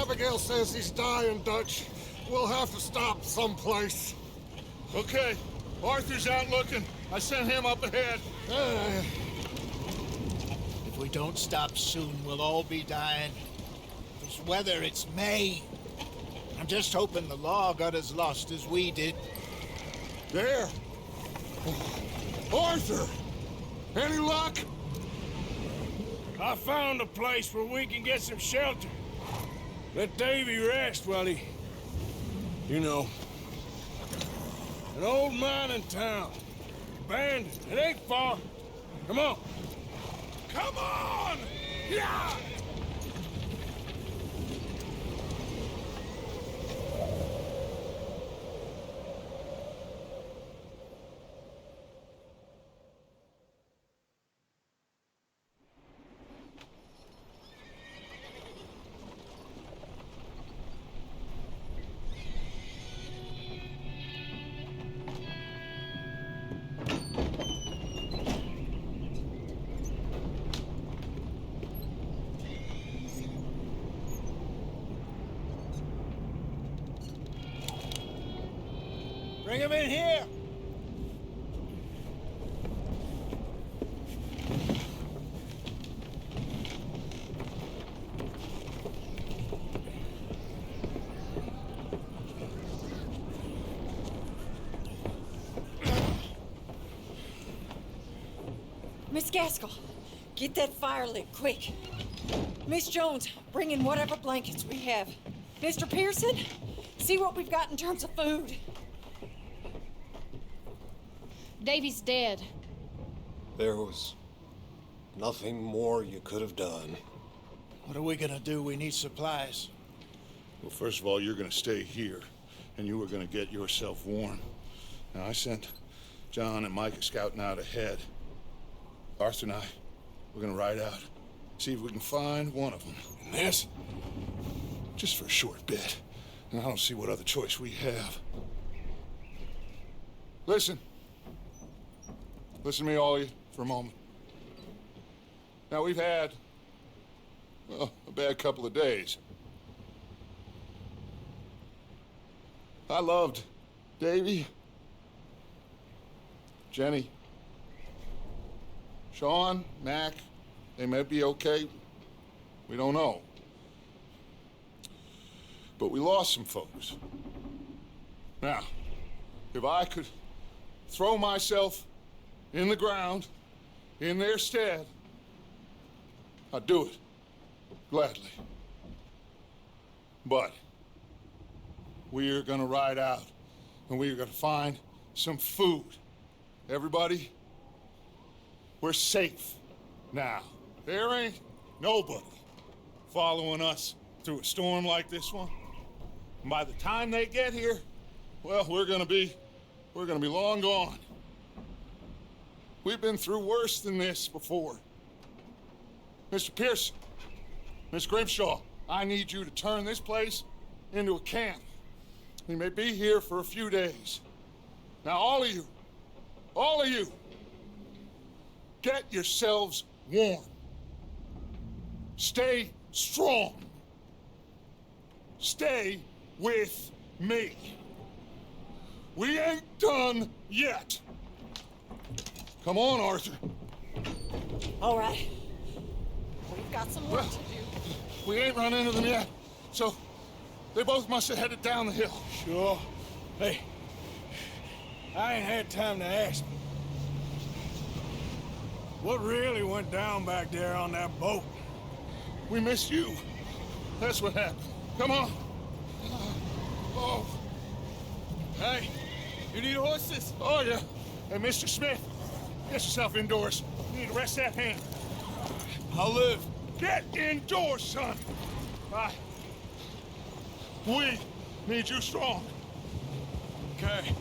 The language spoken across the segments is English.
Abigail says he's dying, Dutch. We'll have to stop someplace. Okay, Arthur's out looking. I sent him up ahead. If we don't stop soon, we'll all be dying. This weather, it's May. I'm just hoping the law got as lost as we did. There! Arthur! Any luck? I found a place where we can get some shelter. Let Davy rest while he... You know. An old mining town. Abandoned. It ain't far. Come on. Come on! Yeah! Bring him in here! Miss Gaskell, get that fire lit, quick. Miss Jones, bring in whatever blankets we have. Mr. Pearson, see what we've got in terms of food. Davy's dead. There was nothing more you could have done. What are we gonna do? We need supplies. Well, first of all, you're gonna stay here, and you are gonna get yourself warm. Now, I sent John and Micah scouting out ahead. Arthur and I, we're gonna ride out, see if we can find one of them. And this, just for a short bit. And I don't see what other choice we have. Listen. Listen to me, all of you, for a moment. Now, we've had, well, a bad couple of days. I loved Davy, Jenny, Sean, Mac. They may be okay. We don't know. But we lost some folks. Now, if I could throw myself in the ground, in their stead, I'd do it, gladly. But we are gonna ride out, and we are gonna find some food. Everybody, we're safe now. There ain't nobody following us through a storm like this one. And by the time they get here, well, we're gonna be long gone. We've been through worse than this before. Mr. Pearson, Miss Grimshaw, I need you to turn this place into a camp. We may be here for a few days. Now, all of you, get yourselves warm. Stay strong. Stay with me. We ain't done yet. Come on, Arthur. All right. We've got some work to do. We ain't run into them yet, so they both must have headed down the hill. Sure. Hey, I ain't had time to ask. What really went down back there on that boat? We missed you. That's what happened. Come on. Oh. Hey, you need horses? Oh, yeah. Hey, Mr. Smith, get yourself indoors. You need to rest that hand. I'll live. Get indoors, son. Bye. We need you strong. Okay.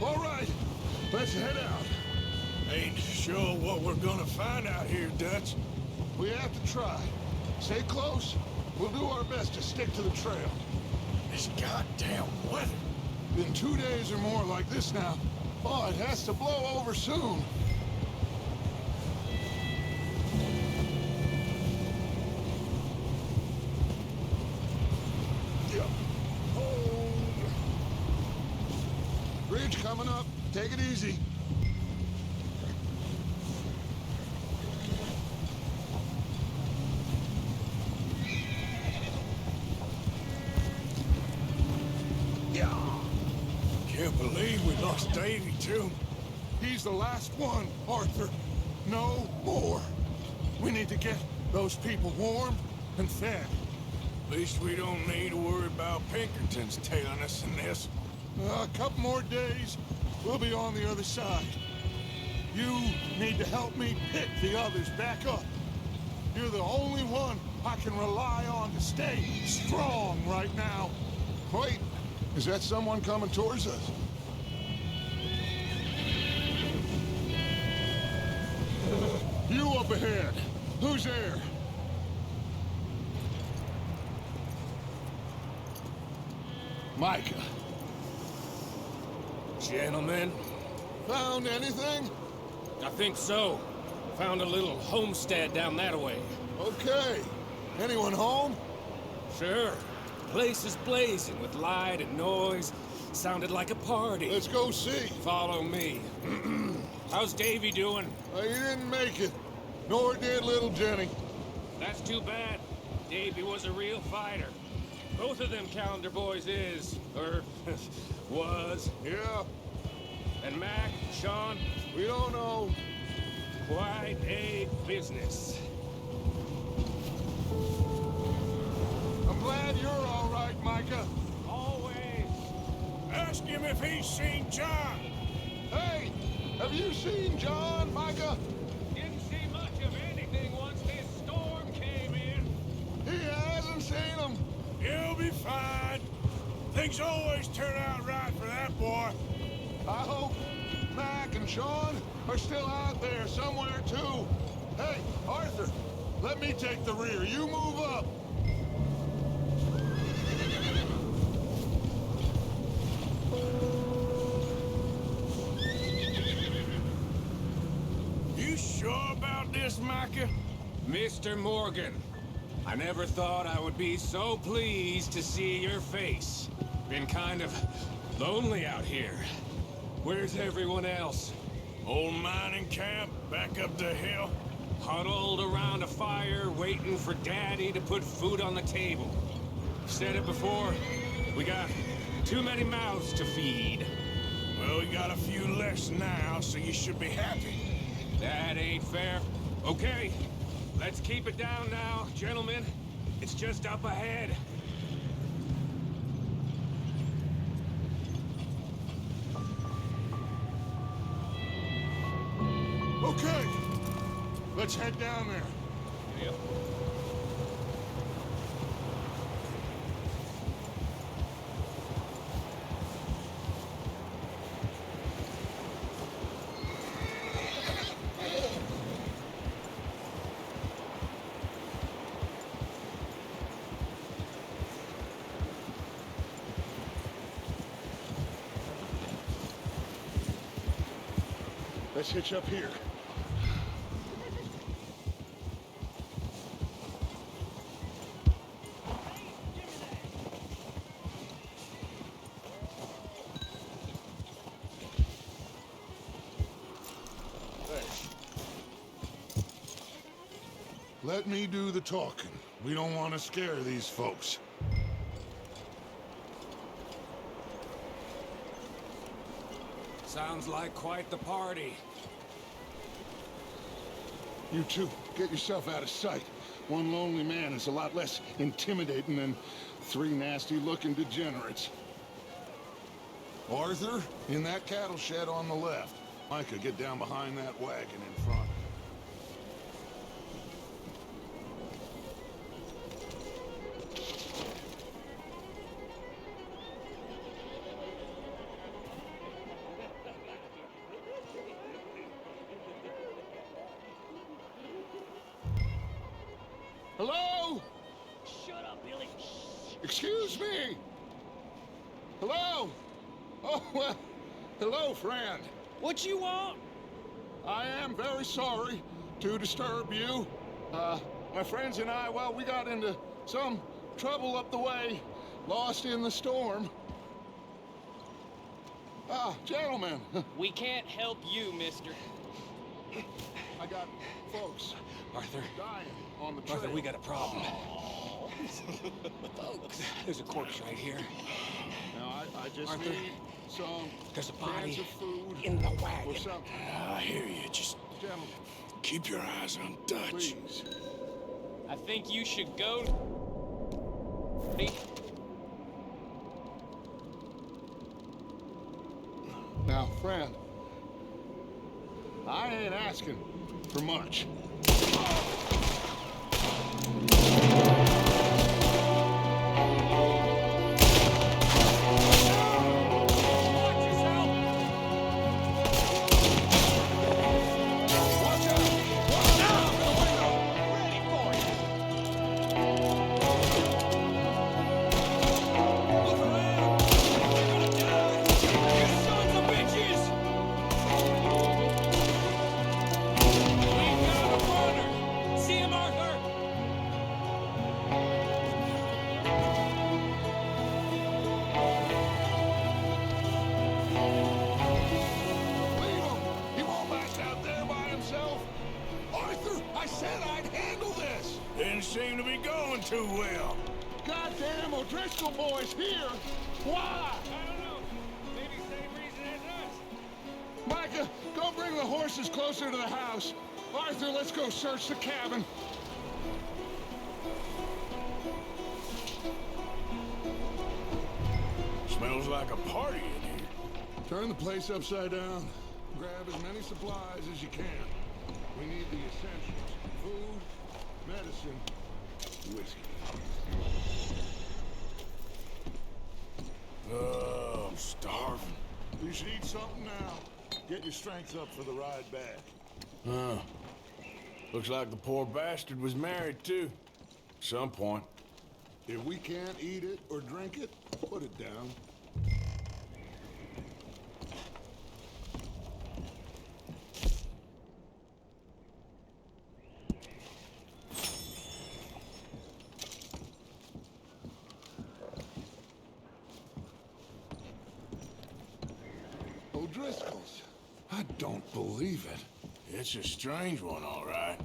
All right, let's head out. Ain't sure what we're gonna find out here, Dutch. We have to try. Stay close. We'll do our best to stick to the trail. This goddamn weather. Been 2 days or more like this now. Oh, it has to blow over soon. Bridge coming up. Take it easy. Can't believe we lost Davy, too. He's the last one, Arthur. No more. We need to get those people warm and fed. At least we don't need to worry about Pinkertons tailing us in this. A couple more days, we'll be on the other side. You need to help me pick the others back up. You're the only one I can rely on to stay strong right now. Wait, is that someone coming towards us? You up ahead. Who's there? Micah. Gentlemen, Found anything? I think so. Found a little homestead down that way. Okay. Anyone home? Sure. Place is blazing with light and noise. Sounded like a party. Let's go see. Follow me. How's Davy doing? He didn't make it. Nor did little Jenny. That's too bad. Davy was a real fighter. Both of them Calendar boys is, or was. Yeah, And Mac, Sean, we don't know. quite a business. I'm glad you're all right, Micah. Always. Ask him if he's seen John. Hey, have you seen John, Micah? Didn't see much of anything once this storm came in. He hasn't seen him. He'll be fine. Things always turn out right for that boy. I hope Mac and Sean are still out there somewhere, too. Hey, Arthur, let me take the rear. You move up. You sure about this, Micah? Mr. Morgan, I never thought I would be so pleased to see your face. Been kind of lonely out here. Where's everyone else? Old mining camp back up the hill. Huddled around a fire, waiting for Daddy to put food on the table. Said it before, we got too many mouths to feed. Well, we got a few less now, so you should be happy. That ain't fair. Okay, let's keep it down now, gentlemen. It's just up ahead. Okay, let's head down there. Yep. Let's hitch up here. Let me do the talking. We don't want to scare these folks. Sounds like quite the party. You two, get yourself out of sight. One lonely man is a lot less intimidating than three nasty-looking degenerates. Arthur, in that cattle shed on the left. Micah, get down behind that wagon in front. Hello? Shut up, Billy. Excuse me? Hello? Oh, well, hello, friend. What you want? I am very sorry to disturb you. My friends and I, well, we got into some trouble up the way, lost in the storm. Ah, gentlemen. We can't help you, mister. I got folks Arthur, dying on the trail. Arthur, we got a problem. Folks, there's a corpse right here. Now, I just Arthur, need some there's a cans body of food in the or wagon. something. I hear you. Just Gentlemen, keep your eyes on Dutch. please. I think you should go. Now, friend, I ain't asking for much. Leave him! He won't last out there by himself! Arthur, I said I'd handle this! Didn't seem to be going too well. Goddamn O'Driscoll boys here! Why? I don't know. Maybe same reason as us. Micah, go bring the horses closer to the house. Arthur, let's go search the cabin. Smells like a party in here. Turn the place upside down. Grab as many supplies as you can. We need the essentials. Food, medicine, whiskey. Oh, I'm starving. You should eat something now. Get your strength up for the ride back. Huh. Looks like the poor bastard was married, too. Some point. If we can't eat it or drink it, put it down. O'Driscoll's. I don't believe it. It's a strange one, all right.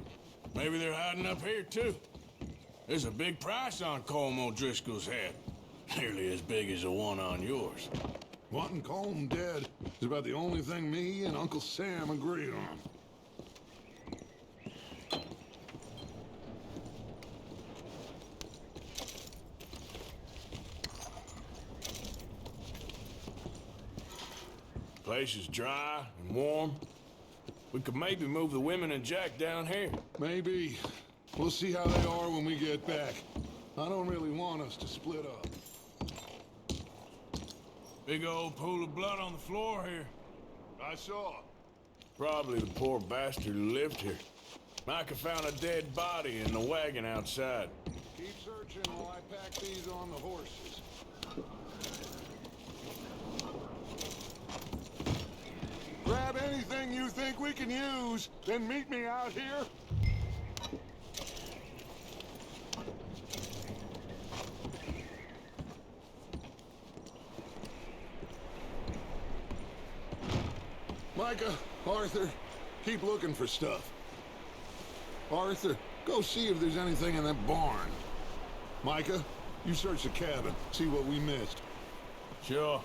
Maybe they're hiding up here, too. There's a big price on Colm O'Driscoll's head. Nearly as big as the one on yours. Wanting Colm dead is about the only thing me and Uncle Sam agree on. Place is dry and warm. We could maybe move the women and Jack down here. Maybe. We'll see how they are when we get back. I don't really want us to split up. Big old pool of blood on the floor here. I saw. Probably the poor bastard who lived here. Micah found a dead body in the wagon outside. Keep searching while I pack these on the horses. Grab anything you think we can use, then meet me out here. Micah, Arthur, keep looking for stuff. Arthur, go see if there's anything in that barn. Micah, you search the cabin, see what we missed. Sure.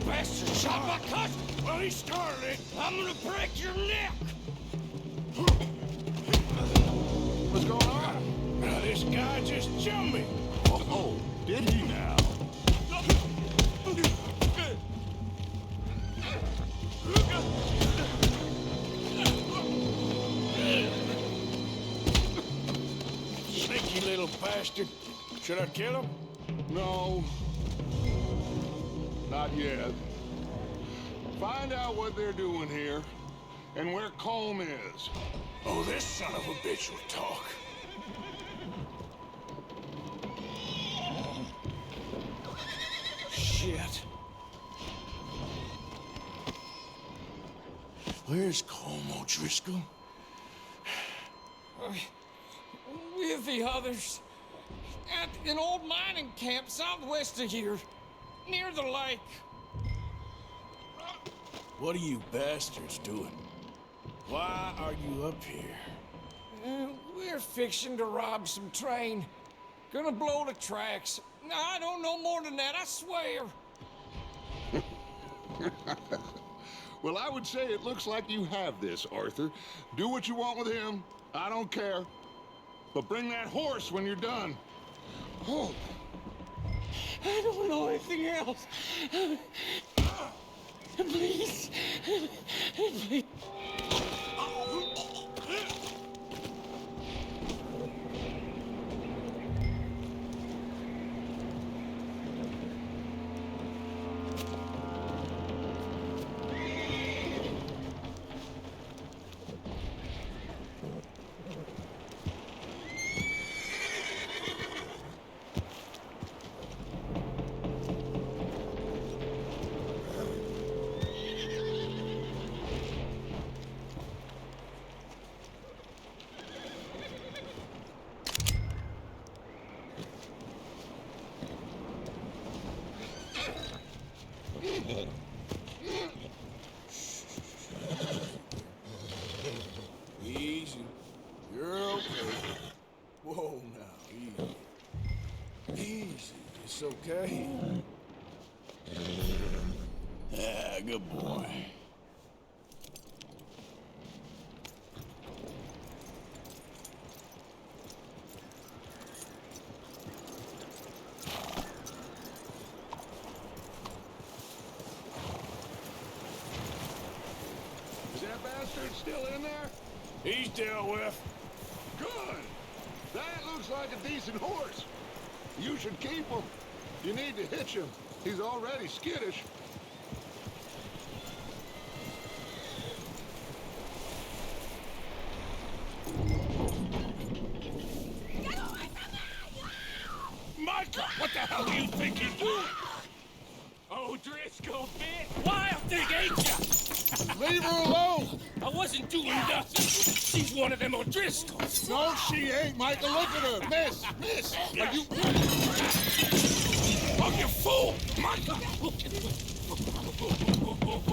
Bastard shot my cousin! Well, he started it. I'm gonna break your neck! What's going on? Now, this guy just jumped me. Oh, did he now? Sneaky little bastard. Should I kill him? No. Not yet. Find out what they're doing here, and where Colm is. Oh, this son of a bitch will talk. Shit. Where's Colm O'Driscoll? With the others. At an old mining camp southwest of here. Near the lake. What are you bastards doing? Why are you up here? We're fixing to rob some train. Gonna blow the tracks. I don't know more than that, I swear. Well, I would say it looks like you have this, Arthur. Do what you want with him. I don't care. But bring that horse when you're done. Oh. I don't know anything else. Please. Please. Easy. You're okay. Whoa, now, easy. Easy. It's okay. Ah, good boy. Is that bastard still in there? He's dealt with. Good. That looks like a decent horse. You should keep him. You need to hitch him. He's already skittish. Micah, what the hell do you think you're doing? O'Driscoll, bitch! Wild thing, ain't ya? Leave her alone! I wasn't doing nothing. She's one of them O'Driscolls. No, she ain't, Micah. Look at her. Miss, are you... Oh, you fool! Micah!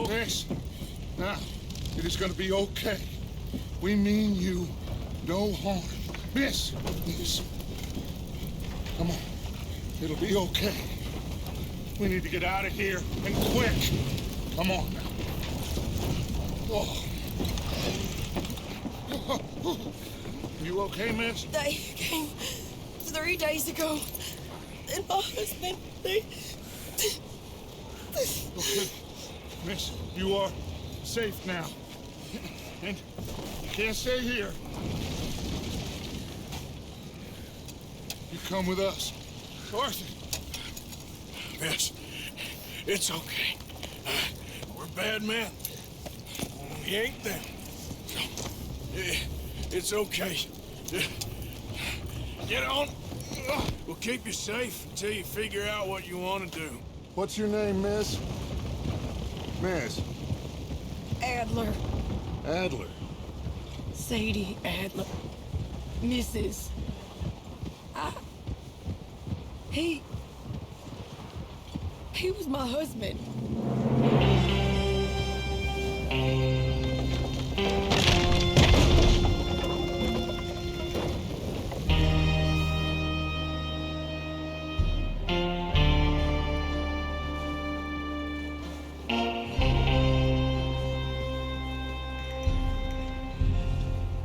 Miss, now, it is gonna be okay. We mean you no harm. Miss. Come on. It'll be okay. We need to get out of here, and quick. Come on now. Oh. You okay, miss? They came 3 days ago. And my husband, they... Okay. Miss, you are safe now. And you can't stay here. You come with us. Arthur. Miss, it's okay. We're bad men. We ain't them. It's okay. Get on. We'll keep you safe until you figure out what you want to do. What's your name, miss? Miss. Adler. Adler. Sadie Adler. Mrs. He was my husband.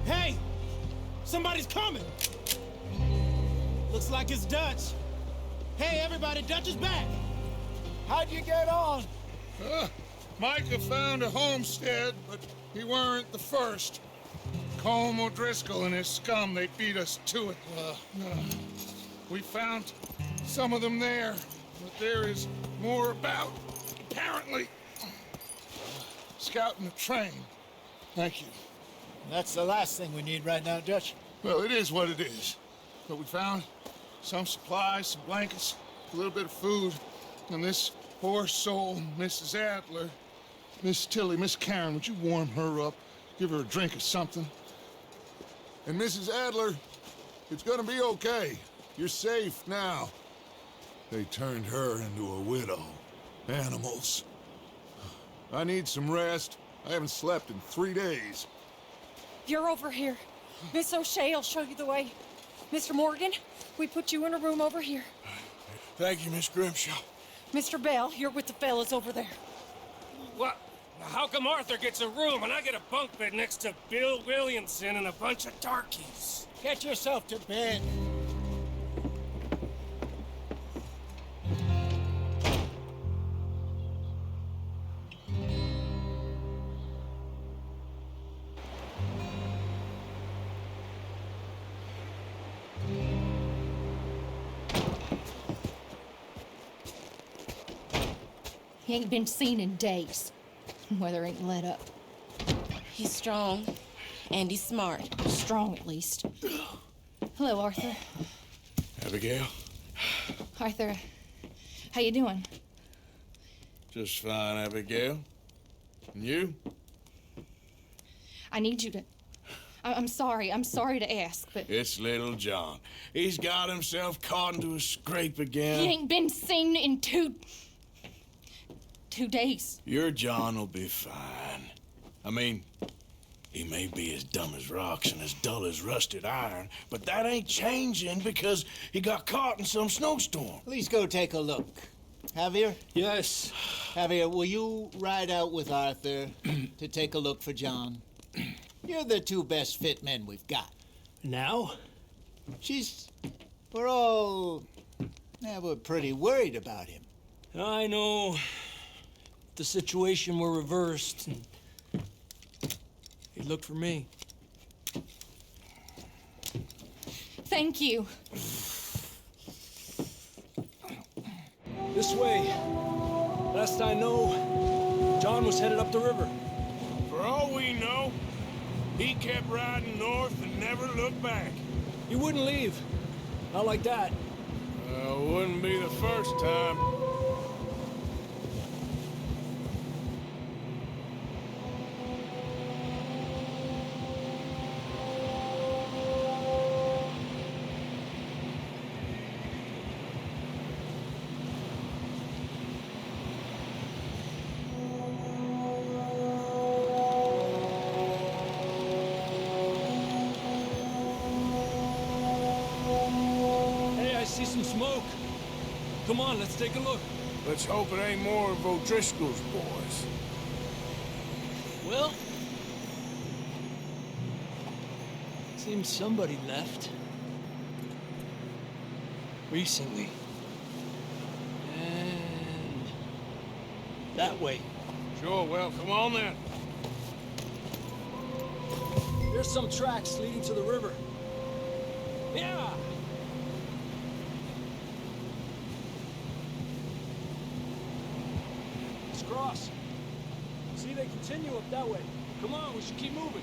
Hey! Somebody's coming! Looks like it's Dutch. Hey, everybody, Dutch is back! How'd you get on? Micah found a homestead, but he weren't the first. Colm O'Driscoll and his scum, they beat us to it. We found some of them there, but there is more about, apparently. Scouting the train. Thank you. That's the last thing we need right now, Dutch. Well, it is what it is. But we found some supplies, some blankets, a little bit of food, and this poor soul, Mrs. Adler, Miss Tilly, Miss Karen, would you warm her up? Give her a drink or something? And Mrs. Adler, it's gonna be okay. You're safe now. They turned her into a widow. Animals. I need some rest. I haven't slept in 3 days. You're over here. Miss O'Shea will show you the way. Mr. Morgan, we put you in a room over here. Thank you, Miss Grimshaw. Mr. Bell, you're with the fellas over there. What? How come Arthur gets a room and I get a bunk bed next to Bill Williamson and a bunch of darkies? Get yourself to bed. He ain't been seen in days. Weather ain't let up. He's strong, and he's smart. Strong, at least. Hello, Arthur. Abigail? Arthur, how you doing? Just fine, Abigail. And you? I need you to... I'm sorry to ask, but... It's little John. He's got himself caught into a scrape again. He ain't been seen in 2 days. Your John will be fine. I mean, he may be as dumb as rocks and as dull as rusted iron, but that ain't changing because he got caught in some snowstorm. Please go take a look. Javier? Yes. Javier, will you ride out with Arthur to take a look for John? You're the 2 best fit men we've got. Now? We're pretty worried about him. I know. The situation were reversed, and he'd look for me. Thank you. This way. Last I know, John was headed up the river. For all we know, he kept riding north and never looked back. He wouldn't leave. Not like that. Wouldn't be the first time. See some smoke. Come on, let's take a look. Let's hope it ain't more of O'Driscoll's boys. Well, seems somebody left. Recently. And that way. Sure, well, come on then. There's some tracks leading to the river. Yeah! Cross. See, they continue up that way. Come on, we should keep moving.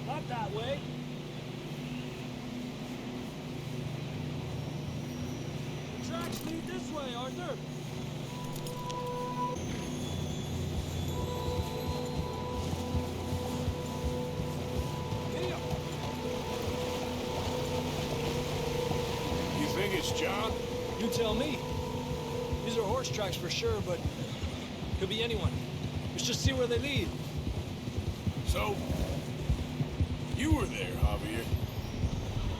Not that way. The tracks lead this way, Arthur. Giddy up. You think it's John? You tell me. These are horse tracks for sure, but could be anyone. Let's just see where they lead. So, you were there, Javier.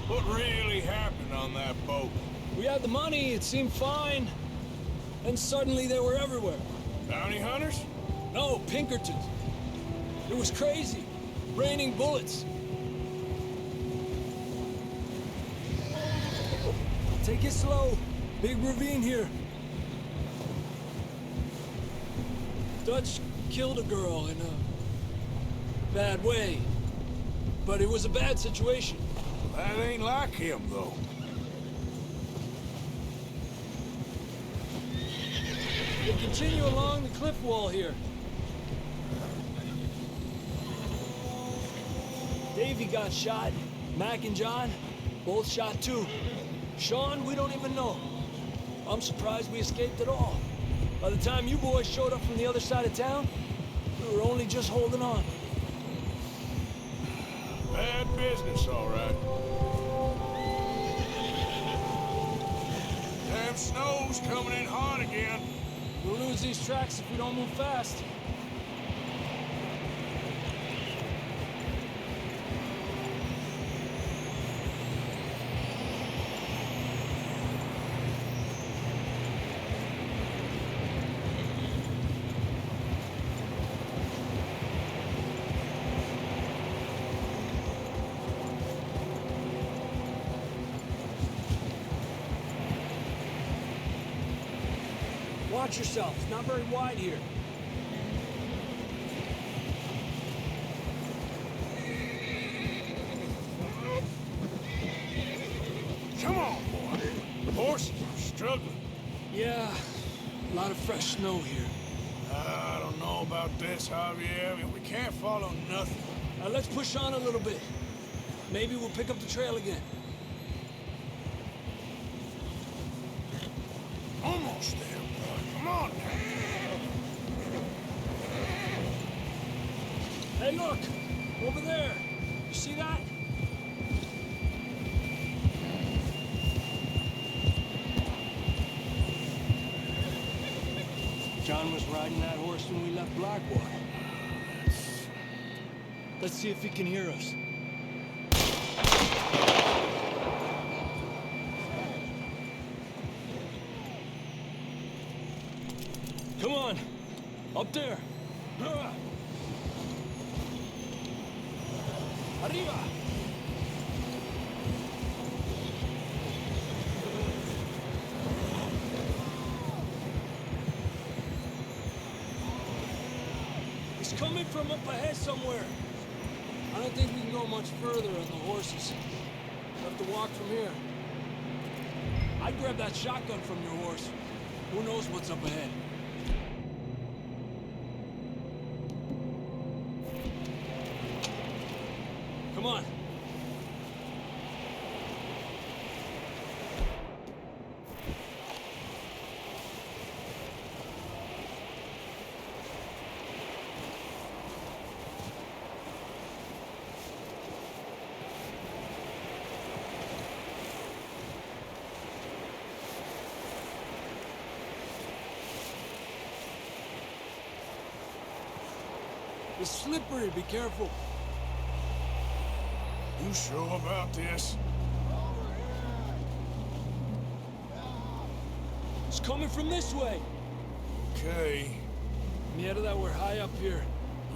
What really happened on that boat? We had the money, it seemed fine. And suddenly they were everywhere. Bounty hunters? No, Pinkertons. It was crazy. Raining bullets. Take it slow. Big ravine here. Dutch killed a girl in a bad way. But it was a bad situation. That ain't like him, though. They continue along the cliff wall here. Davey got shot. Mac and John, both shot too. Sean, we don't even know. I'm surprised we escaped at all. By the time you boys showed up from the other side of town, we were only just holding on. Bad business, all right. Damn snow's coming in hard again. We'll lose these tracks if we don't move fast. Watch yourself. It's not very wide here. Come on, boy. Horses are struggling. Yeah, a lot of fresh snow here. I don't know about this, Javier. We can't follow nothing. Let's push on a little bit. Maybe we'll pick up the trail again. Almost there, boy. Come on now. Hey, look! Over there! You see that? John was riding that horse when we left Blackwater. Let's see if he can hear us. Come on! Up there! Arriba! It's coming from up ahead somewhere. I don't think we can go much further on the horses. We'll have to walk from here. I'd grab that shotgun from your horse. Who knows what's up ahead? Come on. It's slippery, be careful. You sure about this? It's coming from this way. Okay. Mierda, that we're high up here.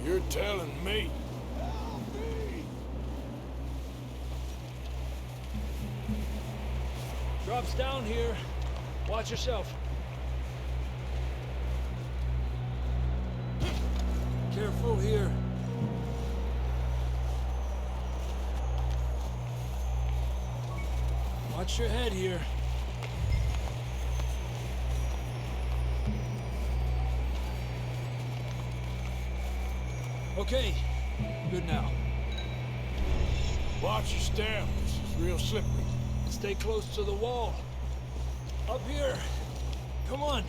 You're telling me. Drops down here. Watch yourself. Careful here. Watch your head here. Okay, good now. Watch your step. This is real slippery. Stay close to the wall. Up here. Come on.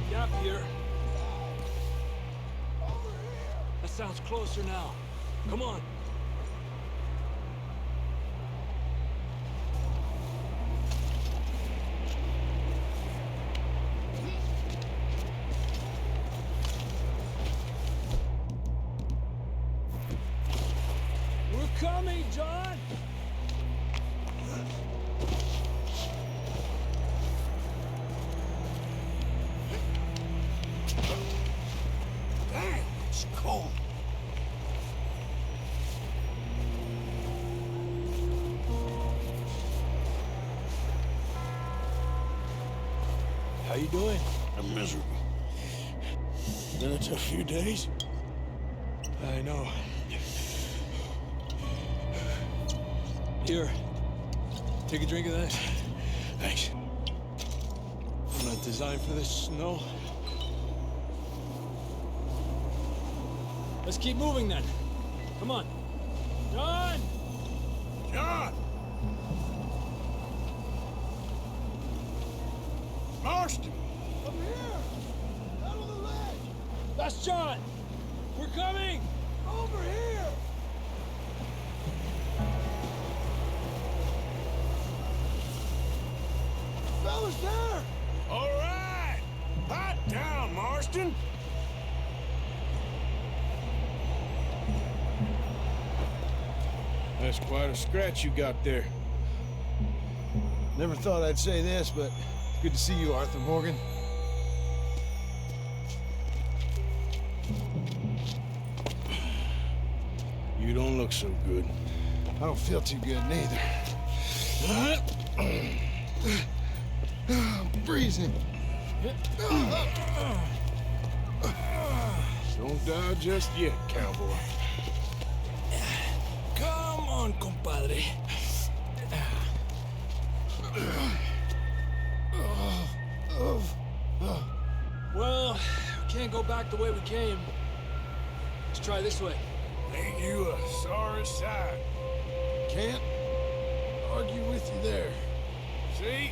Gap here. That sounds closer now. Come on. We're coming, John! Damn, it's cold. How you doing? I'm miserable. Been a tough few days. I know. Here. Take a drink of that. Thanks. I'm not designed for this snow. Let's keep moving then. Come on. John! John! Marston! Up here! Out of the ledge! That's John! We're coming! Over here! Fellas there! All right! Hot down, Marston! That's quite a scratch you got there. Never thought I'd say this, but it's good to see you, Arthur Morgan. You don't look so good. I don't feel too good neither. I'm freezing. Don't die just yet, cowboy. Come on, compadre. Well, we can't go back the way we came. Let's try this way. Ain't you a sorry sight? Can't argue with you there. See?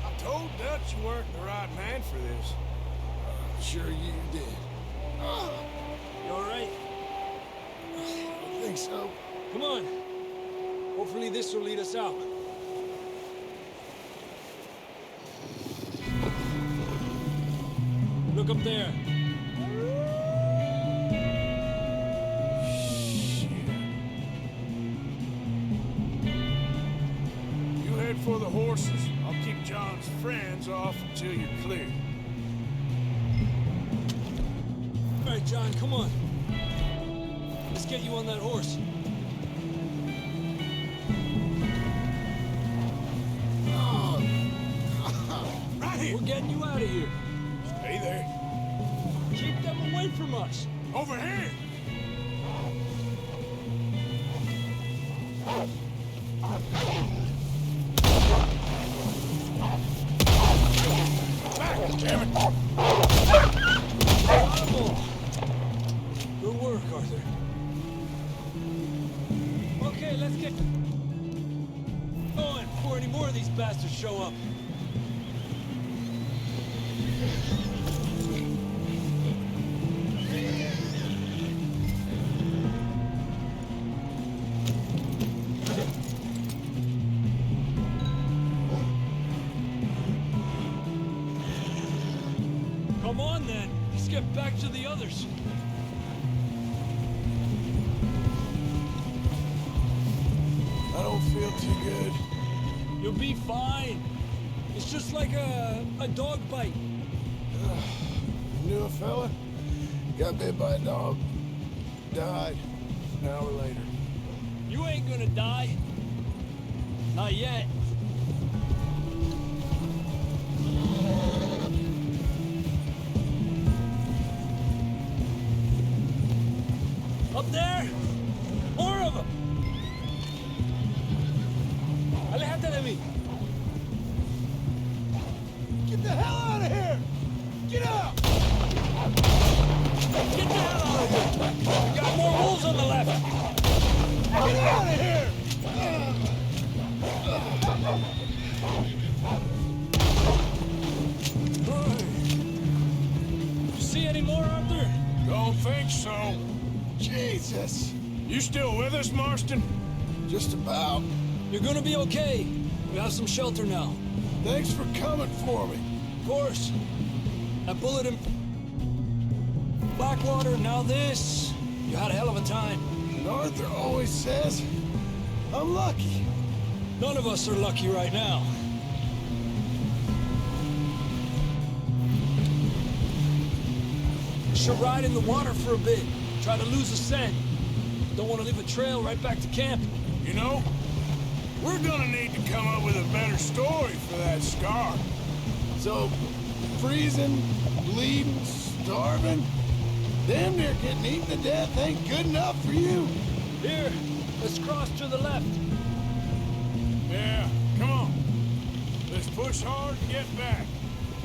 I told Dutch you weren't the right man for this. Sure you did. You all right? I think so. Come on. Hopefully this will lead us out. Look up there. You head for the horses. I'll keep John's friends off until you're clear. All right, John, come on. Let's get you on that horse. Right here! We're getting you out of here. Stay there. Keep them away from us. Over here! Back, damn it! Bravo! Good work, Arthur. Okay, let's get going before any more of these bastards show up. Come on, then. Let's get back to the others. I don't feel too good. You'll be fine. It's just like a dog bite. Knew a fella? Got bit by a dog. Died an hour later. You ain't gonna die. Not yet. Up there! More of them! Aléjate de mí! Get the hell out of here! Get out! Get the hell out of here! We got more wolves on the left! Get out of here! You see any more, Arthur? Don't think so. Jesus! You still with us, Marston? Just about. You're gonna be okay. We have some shelter now. Thanks for coming for me. Of course. That bullet in Blackwater, now this. You had a hell of a time. And Arthur always says I'm lucky. None of us are lucky right now. Should ride in the water for a bit. Try to lose the scent. Don't want to leave a trail right back to camp. You know, we're gonna need to come up with a better story for that scar. So, freezing, bleeding, starving, damn near getting eaten to death ain't good enough for you. Here, let's cross to the left. Yeah, come on. Let's push hard and get back.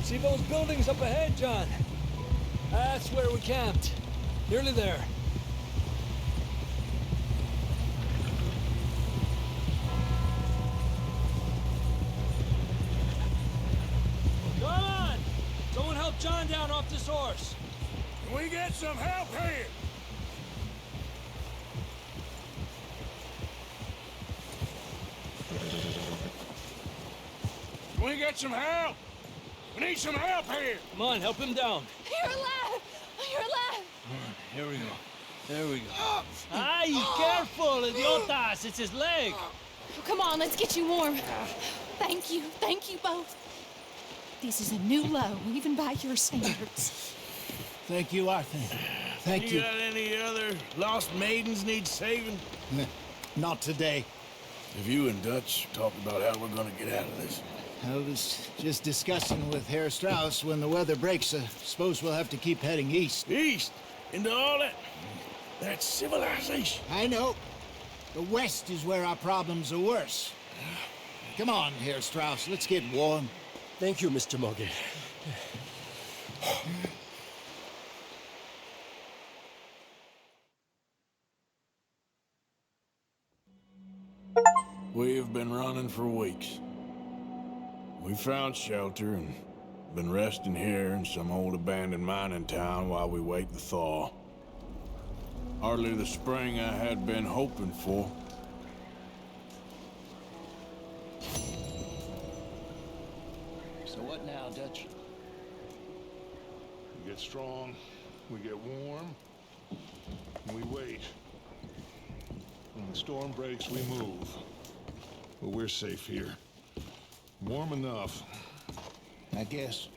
See those buildings up ahead, John? That's where we camped. Nearly there. this horse. Can we get some help here? Can we get some help? We need some help here. Come on, help him down. You're alive! You're alive! Here we go. There we go. Ay, careful, idiotas! It's his leg. Come on, let's get you warm. Thank you both. This is a new low, even by your standards. Thank you, Arthur. Thank you. Got any other lost maidens need saving? Not today. Have you and Dutch talked about how we're gonna get out of this? I was just discussing with Herr Strauss when the weather breaks. I suppose we'll have to keep heading east. East? Into all that... That's civilization. I know. The west is where our problems are worse. Come on, Herr Strauss, let's get warm. Thank you, Mr. Morgan. We've been running for weeks. We found shelter and been resting here in some old abandoned mining town while we wait the thaw. Hardly the spring I had been hoping for. So what now, Dutch? We get strong, we get warm, and we wait. When the storm breaks, we move. But we're safe here. Warm enough. I guess.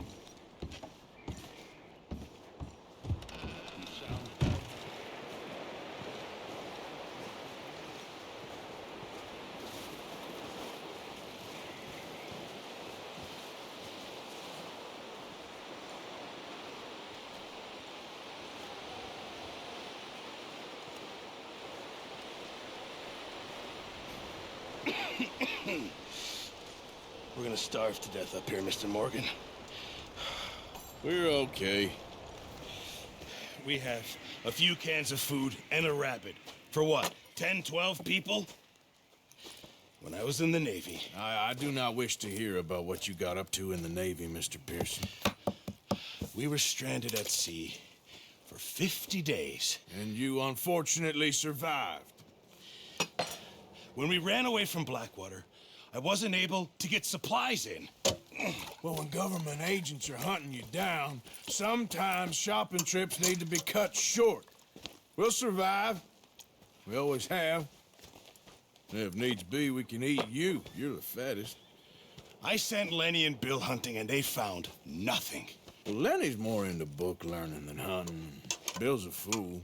We're gonna starve to death up here, Mr. Morgan. We're okay. We have a few cans of food and a rabbit. For what, 10, 12 people? When I was in the Navy... I do not wish to hear about what you got up to in the Navy, Mr. Pearson. We were stranded at sea for 50 days. And you unfortunately survived. When we ran away from Blackwater, I wasn't able to get supplies in. Well, when government agents are hunting you down, sometimes shopping trips need to be cut short. We'll survive. We always have. And if needs be, we can eat you. You're the fattest. I sent Lenny and Bill hunting, and they found nothing. Well, Lenny's more into book learning than hunting. Bill's a fool.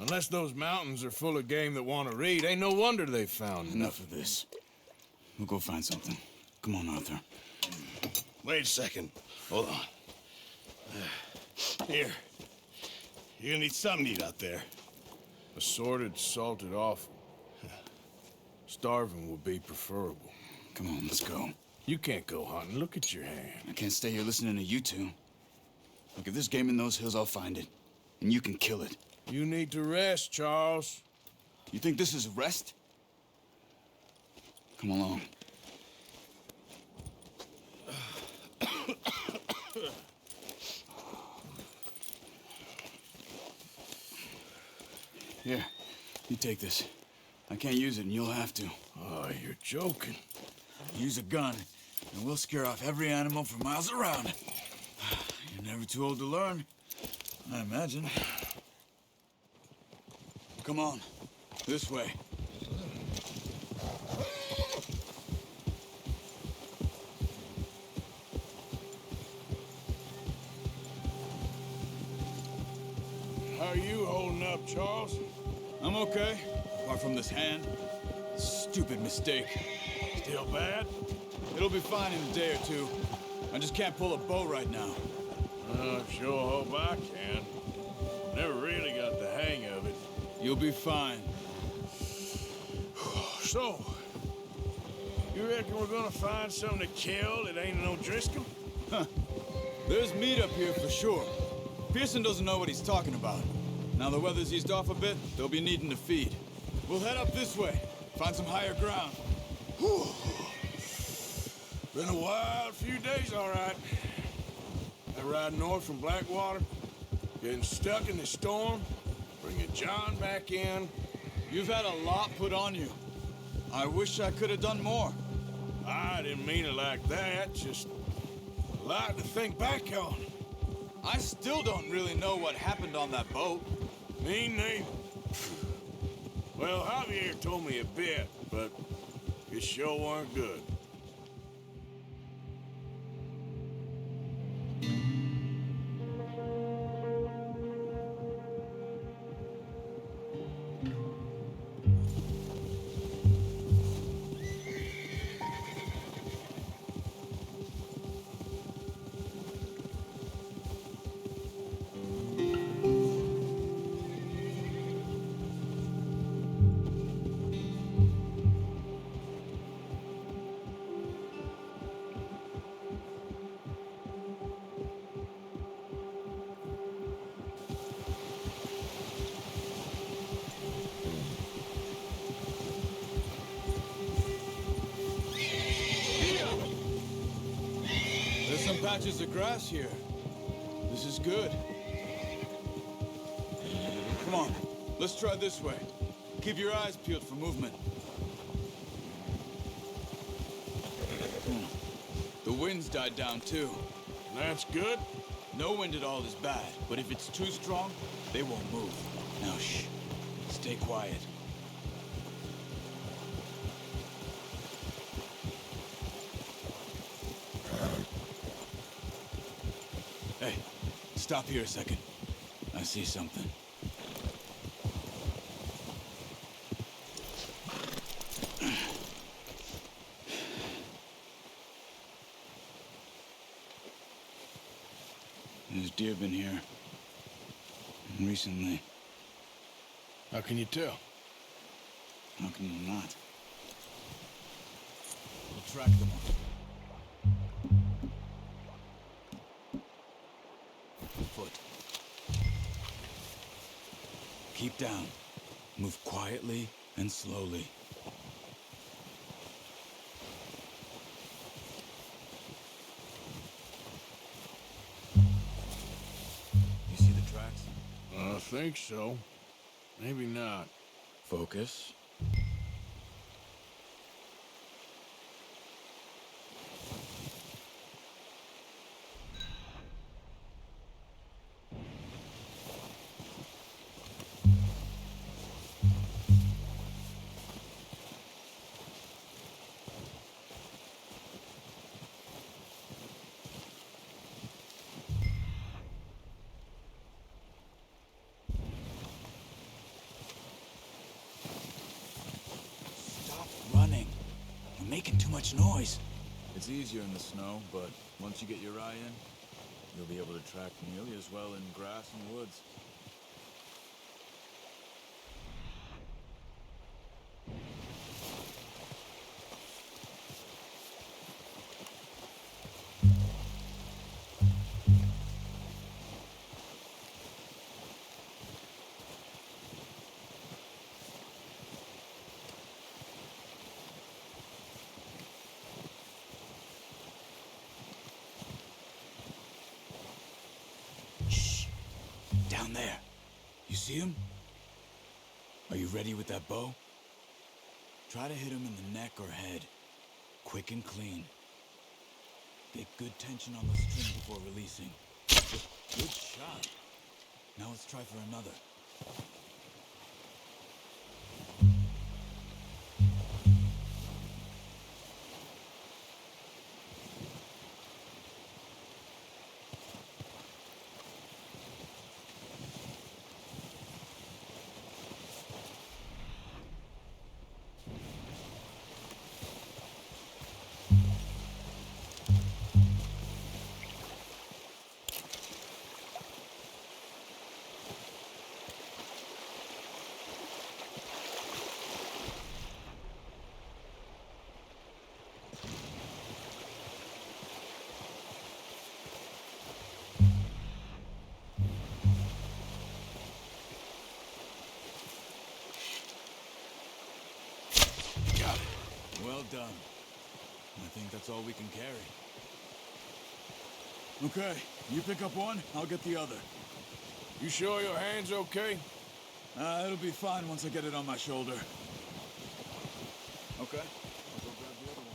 Unless those mountains are full of game that want to read, ain't no wonder they found Enough of this. We'll go find something. Come on, Arthur. Wait a second. Hold on. Here. You're gonna need something to eat out there. Assorted, salted offal. Starving would be preferable. Come on, let's go. You can't go hunting. Look at your hand. I can't stay here listening to you two. Look, if there's game in those hills, I'll find it. And you can kill it. You need to rest, Charles. You think this is rest? Come along. Here, you take this. I can't use it, and you'll have to. Oh, you're joking. Use a gun, and we'll scare off every animal for miles around. You're never too old to learn, I imagine. Come on, this way. How are you holding up, Charles? I'm okay, apart from this hand. Stupid mistake. Still bad? It'll be fine in a day or two. I just can't pull a bow right now. I sure hope I can. Never really got the hang of it. You'll be fine. So, you reckon we're gonna find something to kill that ain't no Driscoll? Huh. There's meat up here for sure. Pearson doesn't know what he's talking about. Now the weather's eased off a bit, they'll be needing to feed. We'll head up this way, find some higher ground. Whew. Been a wild few days, all right. I ride north from Blackwater, getting stuck in the storm, bringing John back in. You've had a lot put on you. I wish I could have done more. I didn't mean it like that, just a lot to think back on. I still don't really know what happened on that boat. Me neither. Well, Javier told me a bit, but it sure weren't good. There's some patches of grass here. This is good. Come on, let's try this way. Keep your eyes peeled for movement. The wind's died down too. That's good. No wind at all is bad, but if it's too strong, they won't move. Now shh, stay quiet. Hey, stop here a second. I see something. There's deer been here. Recently. How can you tell? How can you not? We'll track them all. Foot. Keep down. Move quietly and slowly. You see the tracks? I think so. Maybe not. Focus. Making too much noise. It's easier in the snow, but once you get your eye in, you'll be able to track nearly as well in grass and woods. Down there. You see him? Are you ready with that bow? Try to hit him in the neck or head. Quick and clean. Get good tension on the string before releasing. Good shot. Now let's try for another. Well done. I think that's all we can carry. Okay, you pick up one, I'll get the other. You sure your hand's okay? It'll be fine once I get it on my shoulder. Okay, I'll go grab the other one.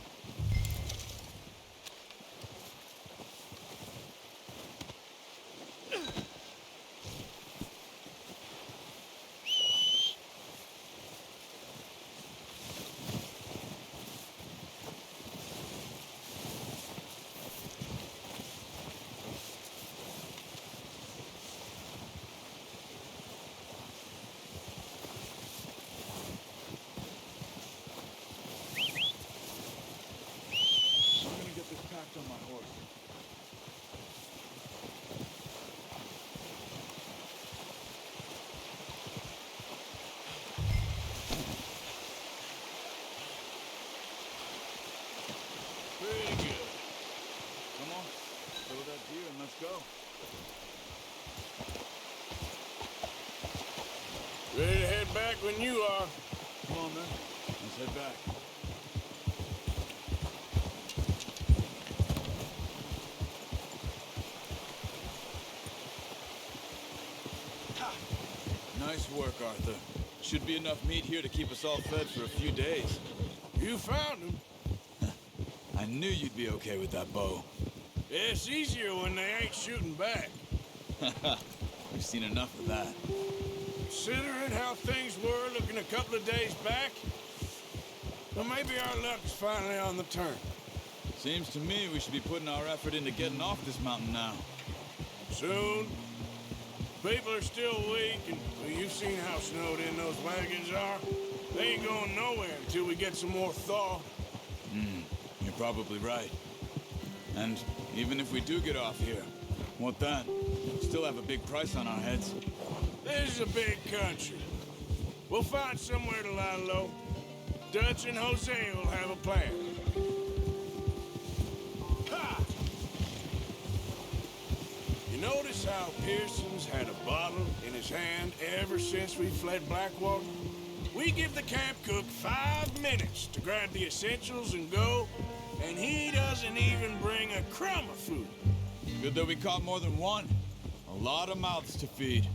I'm gonna get this packed on my horse. Pretty good. Come on, throw that deer and let's go. Ready to head back when you are. Come on, man. Let's head back. Nice work, Arthur. Should be enough meat here to keep us all fed for a few days. You found him. I knew you'd be okay with that bow. It's easier when they ain't shooting back. We've seen enough of that. Considering how things were looking a couple of days back, well, maybe our luck is finally on the turn. Seems to me we should be putting our effort into getting off this mountain now. Soon. People are still weak, and well, you've seen how snowed in those wagons are. They ain't going nowhere until we get some more thaw. You're probably right. And even if we do get off here, what then? Still have a big price on our heads. This is a big country. We'll find somewhere to lie low. Dutch and Jose will have a plan. Ha! You notice how Pearson's had a bottle in his hand ever since we fled Blackwater? We give the camp cook 5 minutes to grab the essentials and go, and he doesn't even bring a crumb of food. Good that we caught more than one. A lot of mouths to feed.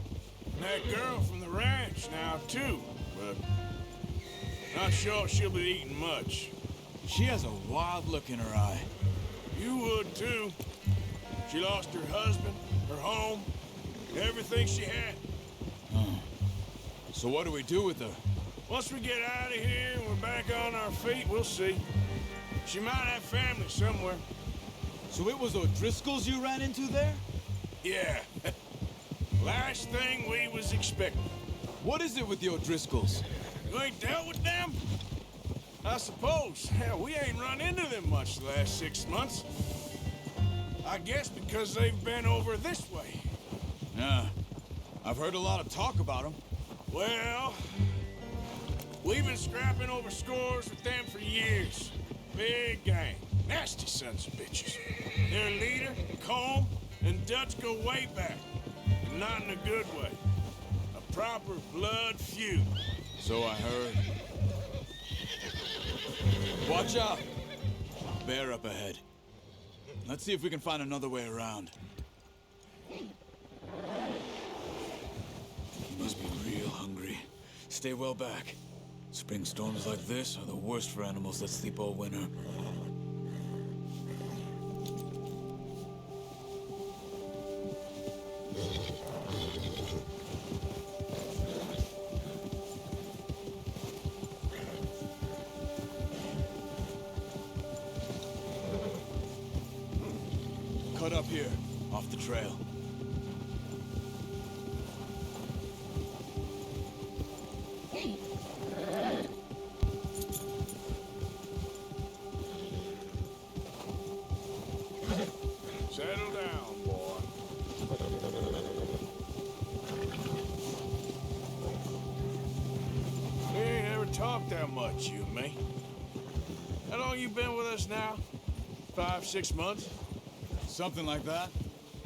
And that girl from the ranch now, too, but not sure she'll be eating much. She has a wild look in her eye. You would, too. She lost her husband, her home, everything she had. So what do we do with her? Once we get out of here and we're back on our feet, we'll see. She might have family somewhere. So it was O'Driscolls you ran into there? Yeah. Last thing we was expecting. What is it with the O'Driscolls? You ain't dealt with them? I suppose. Hell, we ain't run into them much the last 6 months. I guess because they've been over this way. Yeah. I've heard a lot of talk about them. Well, we've been scrapping over scores with them for years. Big gang. Nasty sons of bitches. Their leader, Colm, and Dutch go way back. And not in a good way. A proper blood feud. So I heard. Watch out! Bear up ahead. Let's see if we can find another way around. You must be real hungry. Stay well back. Spring storms like this are the worst for animals that sleep all winter. Cut up here, off the trail. Settle down, boy. We ain't ever talked that much, you and me. How long you been with us now? 5, 6 months? Something like that?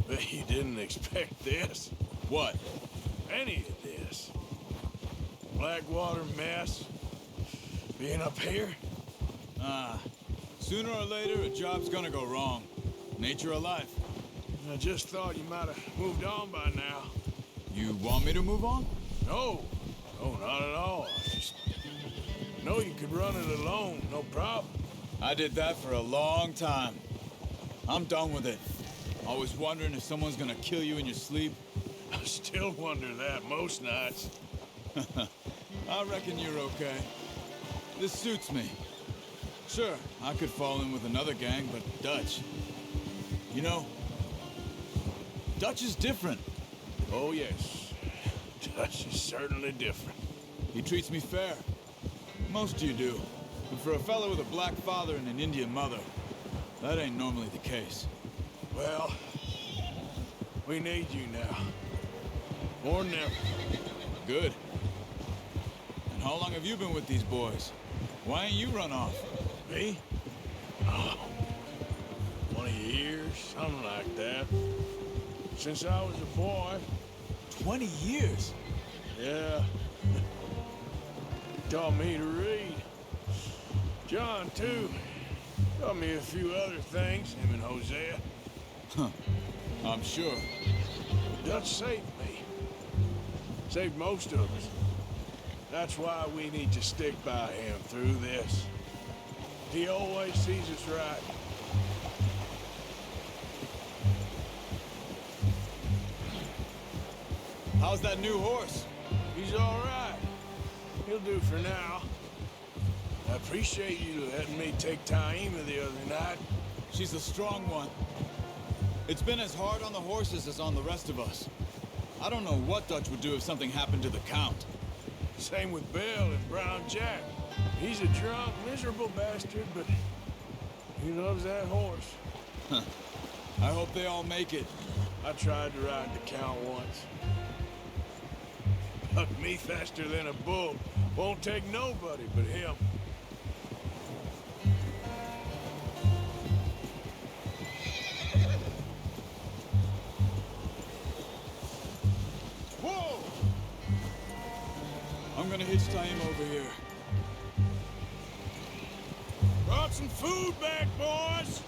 Bet you didn't expect this. What? Any of this. Blackwater mess. Being up here? Sooner or later, a job's gonna go wrong. Nature of life. I just thought you might have moved on by now. You want me to move on? No, not at all. I just know you could run it alone, no problem. I did that for a long time. I'm done with it. Always wondering if someone's gonna kill you in your sleep. I still wonder that most nights. I reckon you're okay. This suits me. Sure, I could fall in with another gang, but Dutch... You know, Dutch is different. Oh, yes. Dutch is certainly different. He treats me fair. Most of you do. But for a fellow with a black father and an Indian mother, that ain't normally the case. Well, we need you now. More than ever. Good. And how long have you been with these boys? Why ain't you run off? Me? Oh, 20 years, something like that. Since I was a boy. 20 years? Yeah. He taught me to read. John, too. Taught me a few other things, him and Hosea. Huh. I'm sure. Dutch saved me. Saved most of us. That's why we need to stick by him through this. He always sees us right. How's that new horse? He's all right. He'll do for now. I appreciate you letting me take Taima the other night. She's a strong one. It's been as hard on the horses as on the rest of us. I don't know what Dutch would do if something happened to the Count. Same with Bill and Brown Jack. He's a drunk, miserable bastard, but he loves that horse. Huh. I hope they all make it. I tried to ride the Count once. Bucked me faster than a bull. Won't take nobody but him. Whoa! I'm gonna hitch Taima over here. Brought some food back, boys!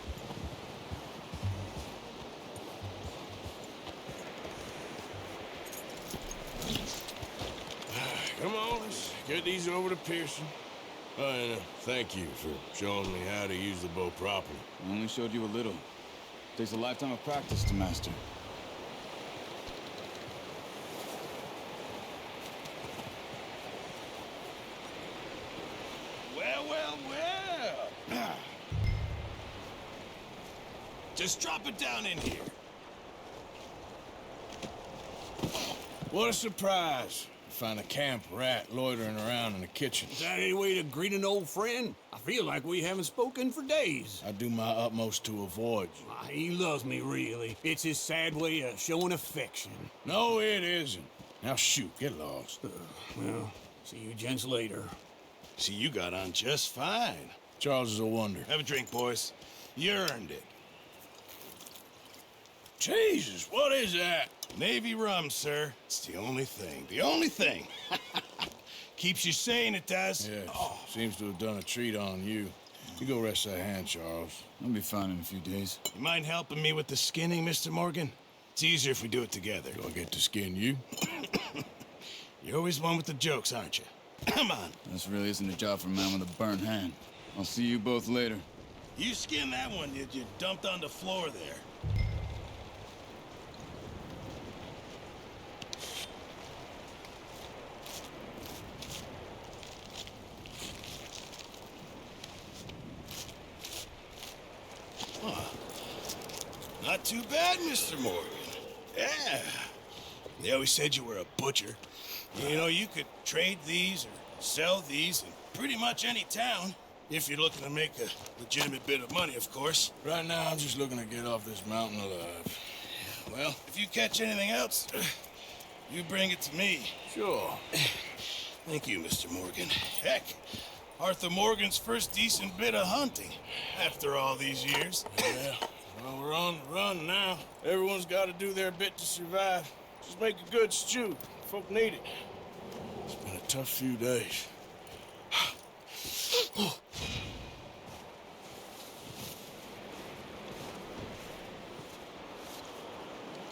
Come on, let's get these over to Pearson. And thank you for showing me how to use the bow properly. I only showed you a little. Takes a lifetime of practice to master. Well. Just drop it down in here. What a surprise. Find a camp rat loitering around in the kitchen. Is that any way to greet an old friend? I feel like we haven't spoken for days. I do my utmost to avoid you. He loves me, really. It's his sad way of showing affection. No, it isn't. Now shoot, get lost. Well, see you gents later. See, you got on just fine. Charles is a wonder. Have a drink, boys. You earned it. Jesus, what is that? Navy rum, sir. It's the only thing. The only thing. Keeps you sane, it does. Yes. Oh. Seems to have done a treat on you. You go rest that hand, Charles. I'll be fine in a few days. You mind helping me with the skinning, Mr. Morgan? It's easier if we do it together. Do I get to skin you? You're always one with the jokes, aren't you? Come on. This really isn't a job for a man with a burnt hand. I'll see you both later. You skinned that one, did you? Dumped on the floor there. Not too bad, Mr. Morgan. Yeah. They always said you were a butcher. You know, you could trade these or sell these in pretty much any town. If you're looking to make a legitimate bit of money, of course. Right now, I'm just looking to get off this mountain alive. Well, if you catch anything else, you bring it to me. Sure. Thank you, Mr. Morgan. Heck, Arthur Morgan's first decent bit of hunting after all these years. Yeah. Well, we're on the run now. Everyone's got to do their bit to survive. Just make a good stew. Folk need it. It's been a tough few days.